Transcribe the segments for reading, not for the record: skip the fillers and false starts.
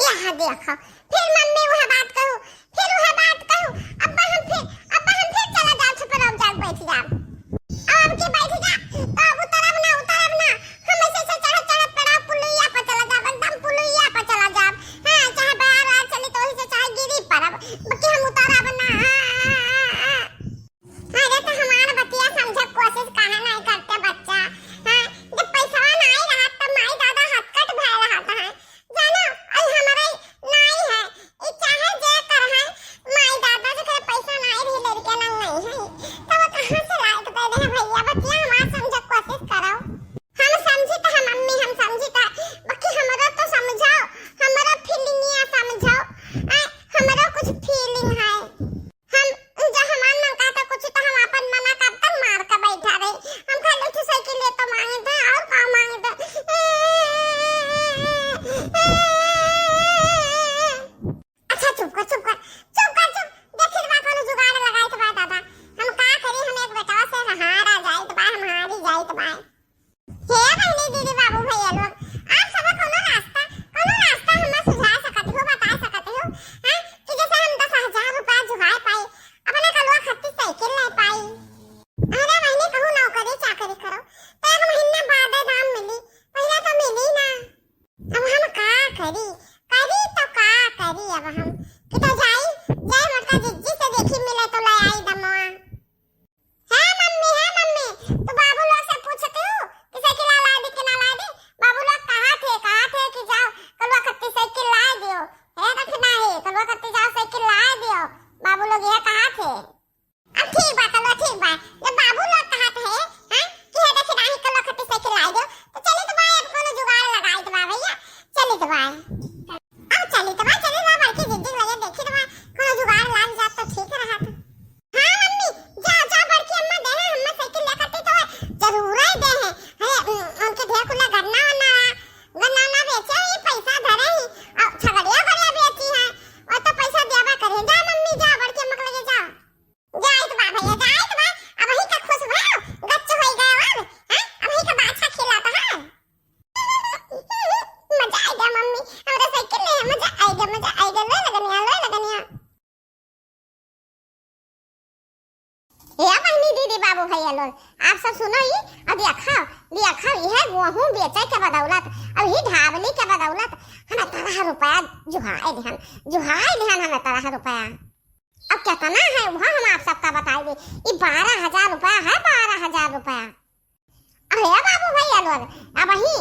यहाँ देखो, फिर मम्मी वह बात कहूँ, फिर वह बात कहूँ। अब्बा हम फिर चला जाओ छपर अब जाग बैठ जाओ। अब की बैठ जा तो अब उतरब ना हम ऐसे चढ़ पड़ा पुलिया पर चला जाब, एकदम पुलिया पर चला जाब। हां चाहे बाहर चली तो ही से चाहे गिरी पड़ब कि हम उतरब ना। अरे तो हमारा बतिया समझ कोशिश काहे नहीं करते बच्चा। हां जब पैसा नहीं रहा तो माई दादा हटकट भय रहा है जानो। और हमारे नहीं है ई चाहे जे कर है माई दादा जो पैसा नहीं भी लड़के नहीं है तो वो कहां से लायक दे दे भैया। बतिया हमारा समझ कोशिश करो। हम समझी तो हम मम्मी हम समझी तो बाकी हमरा तो समझाओ, हमरा फीलिंगिया समझाओ। हमरा कुछ फीलिंग है। हम जो हमार मन कहता कुछ तो हम अपन मना करता मार का बैठा रहे। हम खाली उठ साइकिल ले तो मांगे थे और का मांगे थे। अच्छा चुप कर देखिर बा कोनो जुगाड़ लगाई तो बा दादा। हम का करी, हम एक बेटा से हारा जाई तो बा, हम हारी जाई तो बा। हे बहनी दीदी बाबू भैया लोग, आप सब कोनो रास्ता हमें सुझा सकत हो, बता सकत हो। हां कि जैसे हम 10,000 रुपया जुगाड़ पाई अपने कलवा खत्ती साइकिल ले पाई। अरे बहनी कहूं नौकरी चाकरी करो तो एक महीना बाद दाम मिली, पहले तो मिली ना। अब हम का करी तो का करी अब हम कि तो जाई माता जिज्जी से देखी मिले तो ले आई दमवा। है मम्मी तो बाबू लोग से पूछते हो कि साइकिल ला दे कि ना ला दे। बाबू लोग कहा थे कि जाओ कलवा खत्ती साइकिल ला दियो। है तो ना है कलवा खत्ती जाओ साइकिल ला दियो। बाबू लोग ये कहा थे। अब ठीक बा जब बाबू लोग कहा थे हैं कि है देखी नाही कलवा खत्ती साइकिल ला दियो तो चली तो भाई अब कोनो जुगाड़ लगाई तो बा भैया। चली तो भाई बड़की जिद्दी लगे देखी तो भाई कोनो जुगाड़ लाग जात तो ठीक रहा था। हां मम्मी जा बड़की अम्मा दे है हम साइकिल ले करती तो जरूर ही दे है उनके ढेर खुला गन्ना ना बेचे ही पैसा धरे ही और छगड़िया बेची है और तो पैसा देबा करे। जा मम्मी जा बड़की अम्मा के लगे जा जाई तो बा भैया जाई तो बा। अब ही का खुश भाव गच्च होई गए अब हैं अब ही का बाछा खिलाता है। मजा आएगा मम्मी हमरा साइकिल ले मजा आएगा ले लगनिया। या बहनी दीदी बाबू भैया लोग आप सब सुनो ही अब लिया खाओ यह गेहूं बेचे के बदौलत अब ही ढाबली के बदौलत हमें 13 रुपया जुहाई देहन हमें 13 रुपया। अब कितना है वह हम आप सबका बताई दे। ये 12,000 रुपया है 12,000 रुपया। अरे बाबू भैया लोग अब ही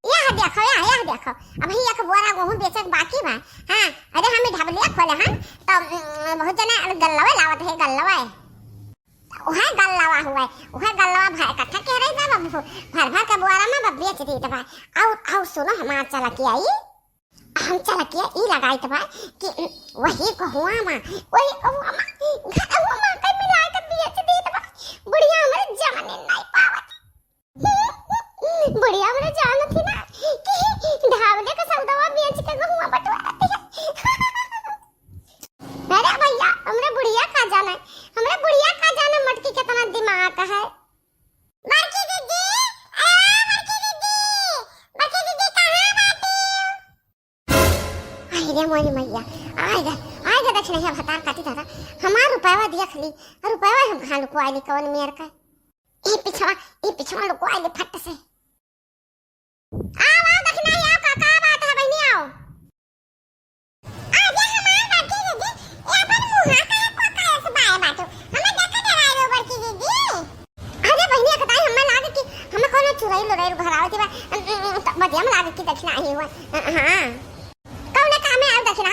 यह देखो अब ही एक बोरा गेहूं बेचे बाकी बा। हां अरे हमें ढाबलिया खोले हम तो बहुत जना गल्लवा लावत है गल्लवा भाई कट्ठा कह रही था बाबू भर का बोरा में बेच दी तो भाई। आओ सुनो हमारा चला के आई हम चला के ई लगाई तो भाई कि वही कहुआ में घटवा में कई मिला के बेच दी तो भाई। बुढ़िया हमरे जाने नहीं पावत बुढ़िया हमरे जान थी ना कि ढाबले का सौदावा बेच के गहुआ बटवाती है। अरे भैया हमरे बुढ़िया का जाना मटकी कितना दिमाग है। बड़की दीदी कहां बाटी? आई रे मोरी मैया आएगा दक्षिण है भतार काटी था हमार रुपया देख ली रुपया हम हां लुकवाई कवन मेर का ए पिछवा लुकवाई फट से। आओ दक्षिण है का बात है बहनी आओ आजा हमार बाटी दीदी ए पर मुहा का से बाय बाटो हमें देख के राय बड़की दीदी। अरे बहनी का ताई हमें लागे कि हमें कोनो चुराई लुराई घर आवती बा बदिया में लागे कि दक्षिण आई हुआ। हां कौन काम है दक्षिणा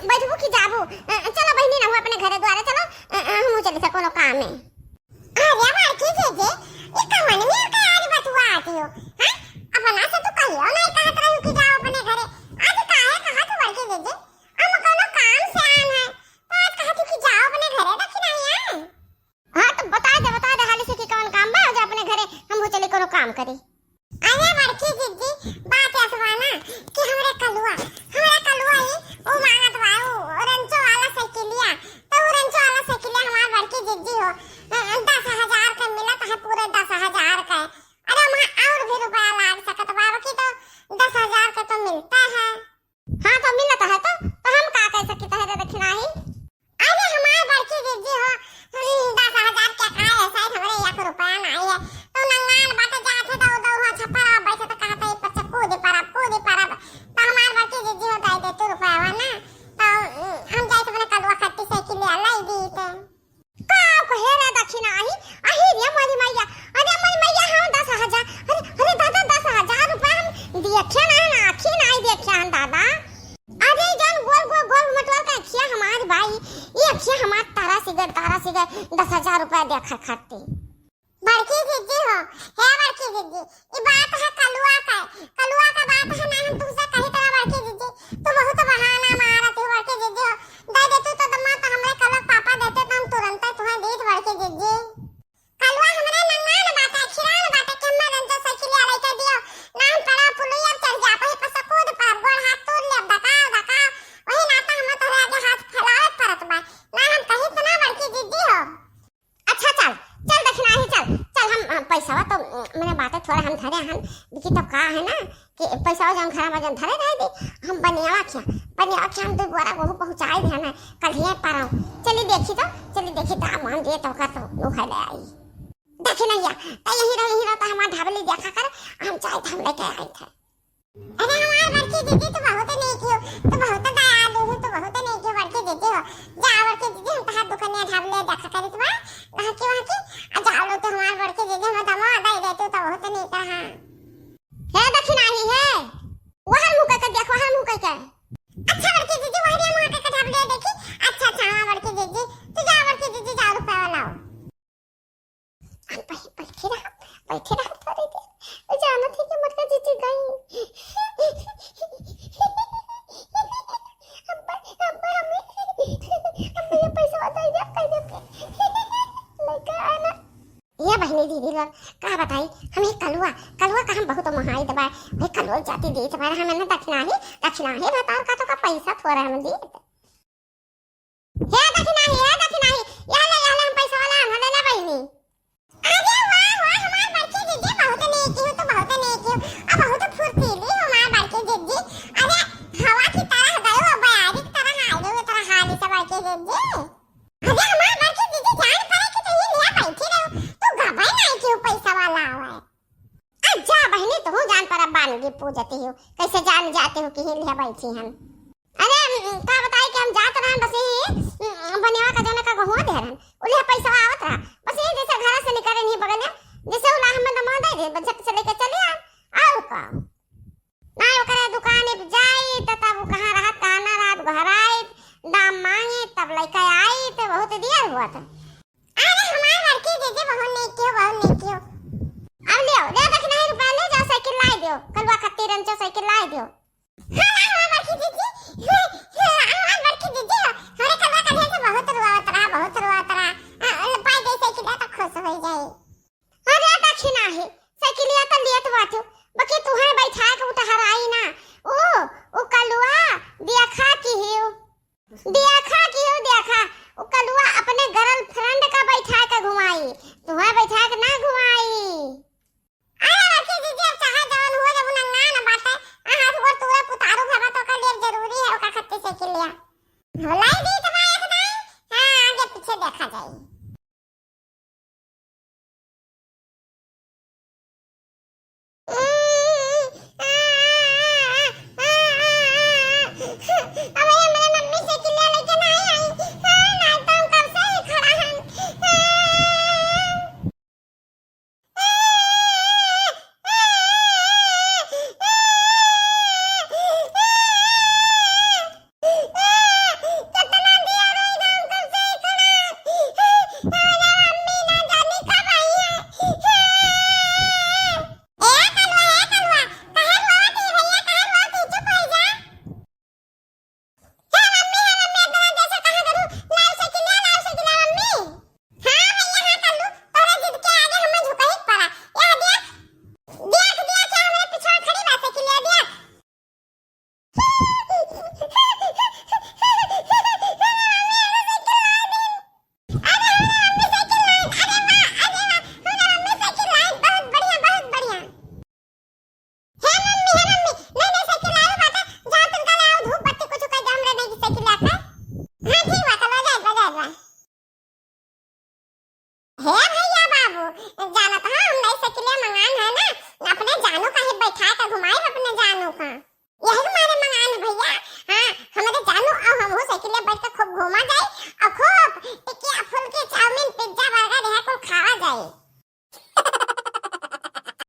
बैठबू कि जाबू चलो बहनी ना हो अपने घरे द्वारा चलो हम चले से कोनो काम है। अरे बड़की दीदी ये कवन में का आज बतुआ आती हो हां अपना से तो कहियो नहीं कहत रहू कि जाओ अपने घरे आज काहे कहत बड़की दीदी हम कोनो काम से आन है तो आज कहत कि जाओ अपने घरे दक्षिणा आए। हां तो बता दे हाली से कि कौन काम बा जा अपने घरे हम वो चले कोनो काम करे। अरे बड़की दीदी बात ऐसवाना कि हमरा कलुआ ही वो मांगत बा वो रंचो वाला साइकिलिया तो वो रंचो वाला साइकिलिया हमार बड़की दीदी हो 10,000 का मिलत है पूरे 10,000 का। अरे वहां और भी रुपया लाग सकत बा कि तो 10,000 का तो मिलता है। 10,000 रुपया देखा खाती। बड़की दीदी हो, हे बड़की दीदी, ये बात है कलुआ का बात है ना, हम तुमसे कही तो बड़की दीदी, तू बहुत बहाना मारत हो बड़की दीदी हो, दे देतू तो दम्मा तो हमरे कल पापा देते तो हम तुरंत तुम्हें देत बड़की दीदी। कलुआ हमरे नंगान बात है, खिरान बात है, केम्मा रंजा साइकिल आ रही दियो, ना हम पड़ा पुलिया चढ़ जा, वही पर सकूद पर गोड़ हाथ तोड़ ले, दकाओ वही नाता हम तोरे आगे हाथ फैलावे परत बा, ना हम कही तो ना बड़की दीदी हो। अच्छा चल देखना ही चल हम पैसा तो मैंने बातें थोड़ा हम धरे हम देखी तब का है ना कि पैसा जन घर में जन धरे रह दे हम बनियावा क्या हम 2 बोरा वो पहुंचाए दे ना कल ही पाराऊ। चली देखी तो मान दिए तो का तो नो है ले आई देखे नहीं या तो यही रहता हमारा ढाबली देखा कर हम चाय हम लेके आए थे। अरे हमार बड़की दीदी तो बहुत नहीं क्यों तो बहुत दयालु हो तो बहुत नहीं क्यों बड़की दीदी हो जा बड़की दीदी हम तहार दुकानिया ढाबले देखा करी तो वहां की जाओ तो हमार बड़की दीदी हम दमा दई देते तो बहुत नहीं कहा है दक्षिणा ही है वहां मुका के देख वहां मुका के। अच्छा बड़की दीदी वहां मुका के ढाबले देखी। अच्छा हां बड़की दीदी तू जा बड़की दीदी जा रुपया लाओ बैठे रहा थोड़ी देर जाना थी कि मटका जीती गई अब ये पैसा बताई जा कह दे लेके आना ये बहनी दीदी लोग का बताई हमें कलुआ का हम बहुत महाई दबा भाई कलुआ जाती दे तो हमें ना दक्षिणा ही बताओ का तो का पैसा थोड़ा हम दिए हे दक्षिणा ही ये ले हम पैसा वाला हम ले ले बहनी। अरे वाह हमार बड़की दीदी बहुत नेकी हो तो बहुत नेकी हो अब बहुत फुर्तीली हो हमार बड़की दीदी। अरे हवा की तरह गयो बयारी की तरह आ गयो तरह हाली से बड़की दीदी। अरे हमार बड़की दीदी जान पड़े कि तुम लिया बैठी रहो तो गबाई नहीं क्यों पैसा वाला आवे। अच्छा बहनी तुम जान पर बानगी पूजती हो कैसे जान जाते हो कि लिया बैठी हम। अरे का बताई कि हम जात रहन बस ही बनेवा का जने का गहुआ दे रहन उले पैसा आवत रहा बस ये जैसे घर से निकले नहीं बगल जैसे उला हम दमा दे दे बचत से लेके चले आओ का ना ओकरे दुकान पे जाई त तब कहां रहत कहां ना रात घर आई दाम मांगे तब लेके आई तो बहुत दिया हुआ था। अरे हमार लड़की दीदी बहुत नेकी हो अब ले दक्षिणा रुपया ले जाओ साइकिल ला दियो कलवा खत्ती रंचो साइकिल ला दियो। हां बड़की दीदी हमार बड़की दीदी हमारे कलवा का ढेर से बहुत रुआत रहा पाई दे साइकिल तो खुश हो जाए। अरे दक्षिणा है साइकिलिया तो लेत बाटू बाकी तू है बैठा के उठा आई ना ओ कलुआ देखा की देखा ओ कलुआ अपने गर्लफ्रेंड का बैठा के घुमाई तू है बैठा के ना घुमाई। अरे बड़की दीदी अब चाहे जवान हो जब नंगा ना बात है हाथ गोर तोरा पुतारू भगा तो का ढेर जरूरी है ओका खत्ते साइकिलिया होलाई दी तुम्हारे एकदम हां आगे पीछे देखा जाए।